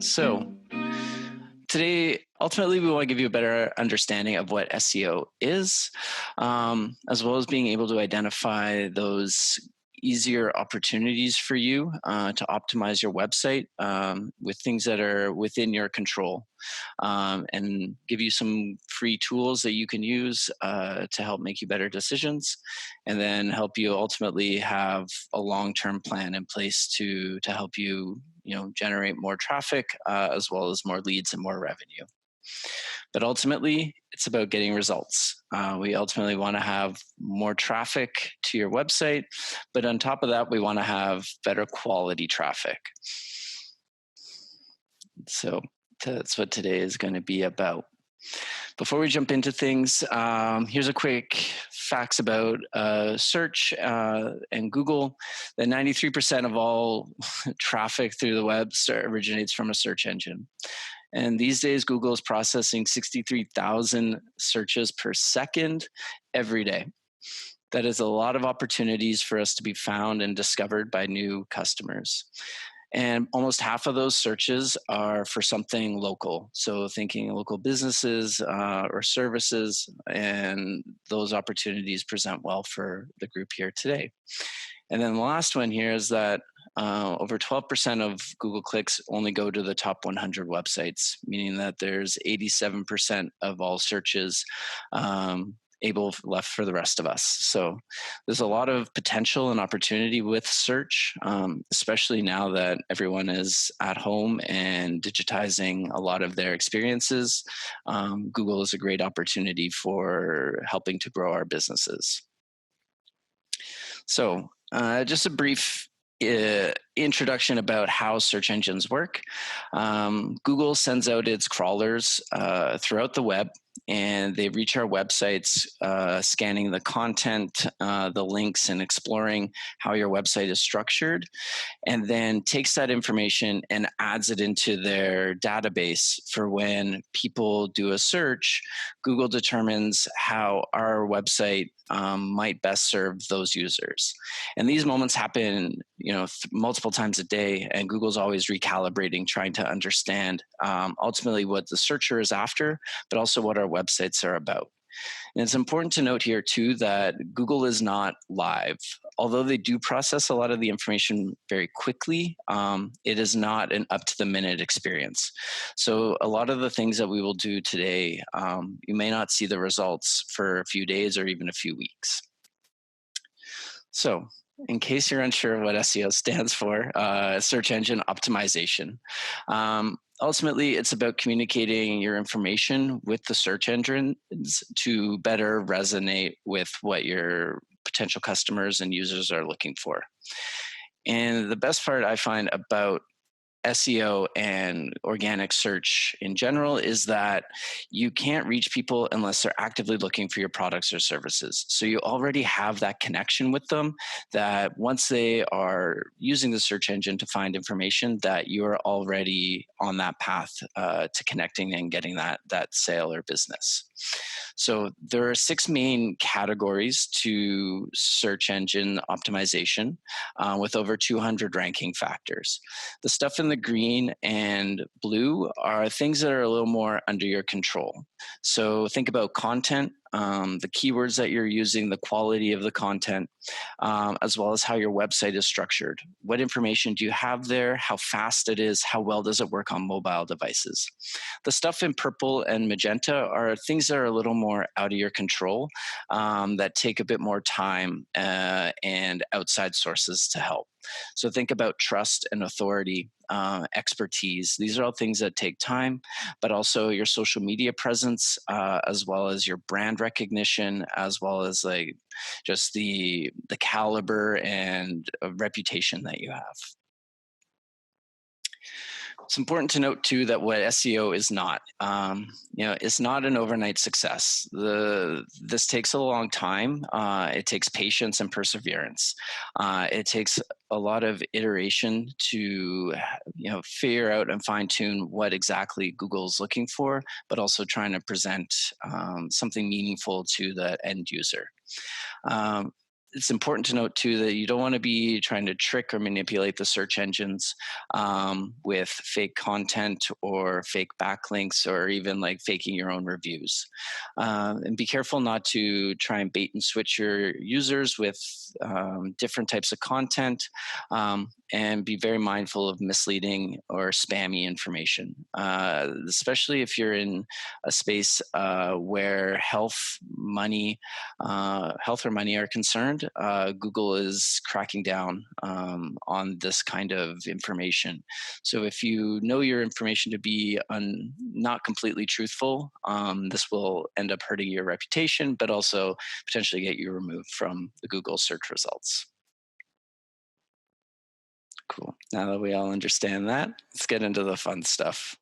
So today, ultimately, we want to give you a better understanding of what SEO is, as well as being able to identify those easier opportunities for you to optimize your website with things that are within your control, and give you some free tools that you can use to help make you better decisions, and then help you ultimately have a long-term plan in place to help you generate more traffic, as well as more leads and more revenue. But ultimately, it's about getting results. We ultimately want to have more traffic to your website, but on top of that, we want to have better quality traffic. So that's what today is going to be about. Before we jump into things, here's a quick facts about search and Google. That 93% of all traffic through the web originates from a search engine. And these days, Google is processing 63,000 searches per second every day. That is a lot of opportunities for us to be found and discovered by new customers. And almost half of those searches are for something local. So thinking local businesses or services, and those opportunities present well for the group here today. And then the last one here is that over 12% of Google clicks only go to the top 100 websites, meaning that there's 87% of all searches left for the rest of us. So there's a lot of potential and opportunity with search, especially now that everyone is at home and digitizing a lot of their experiences. Google is a great opportunity for helping to grow our businesses. So just a brief introduction about how search engines work. Google sends out its crawlers throughout the web, and they reach our websites, scanning the content, the links, and exploring how your website is structured, and then takes that information and adds it into their database for when people do a search. Google determines how our website might best serve those users. And these moments happen, multiple times a day, and Google's always recalibrating, trying to understand ultimately what the searcher is after, but also what our websites are about. And it's important to note here too that Google is not live. Although they do process a lot of the information very quickly, it is not an up-to-the-minute experience. So a lot of the things that we will do today, you may not see the results for a few days or even a few weeks. So in case you're unsure what SEO stands for, search engine optimization. Ultimately, it's about communicating your information with the search engines to better resonate with what your potential customers and users are looking for. And the best part I find about SEO and organic search in general is that you can't reach people unless they're actively looking for your products or services. So you already have that connection with them, that once they are using the search engine to find information, that you're already on that path to connecting and getting that sale or business. So there are 6 main categories to search engine optimization, with over 200 ranking factors. The stuff in the green and blue are things that are a little more under your control. So think about content, the keywords that you're using, the quality of the content, as well as how your website is structured. What information do you have there? How fast it is? How well does it work on mobile devices? The stuff in purple and magenta are things that are a little more out of your control, that take a bit more time and outside sources to help. So think about trust and authority, expertise. These are all things that take time, but also your social media presence, as well as your brand recognition, as well as like just the caliber and reputation that you have. It's important to note too that what SEO is not, it's not an overnight success. This takes a long time. It takes patience and perseverance. It takes a lot of iteration to, figure out and fine tune what exactly Google's looking for, but also trying to present something meaningful to the end user. it's important to note too that you don't want to be trying to trick or manipulate the search engines with fake content or fake backlinks or even like faking your own reviews. And be careful not to try and bait and switch your users with different types of content, and be very mindful of misleading or spammy information, especially if you're in a space where health or money are concerned. Google is cracking down on this kind of information. So if you know your information to be not completely truthful, this will end up hurting your reputation, but also potentially get you removed from the Google search results. Cool. Now that we all understand that, let's get into the fun stuff.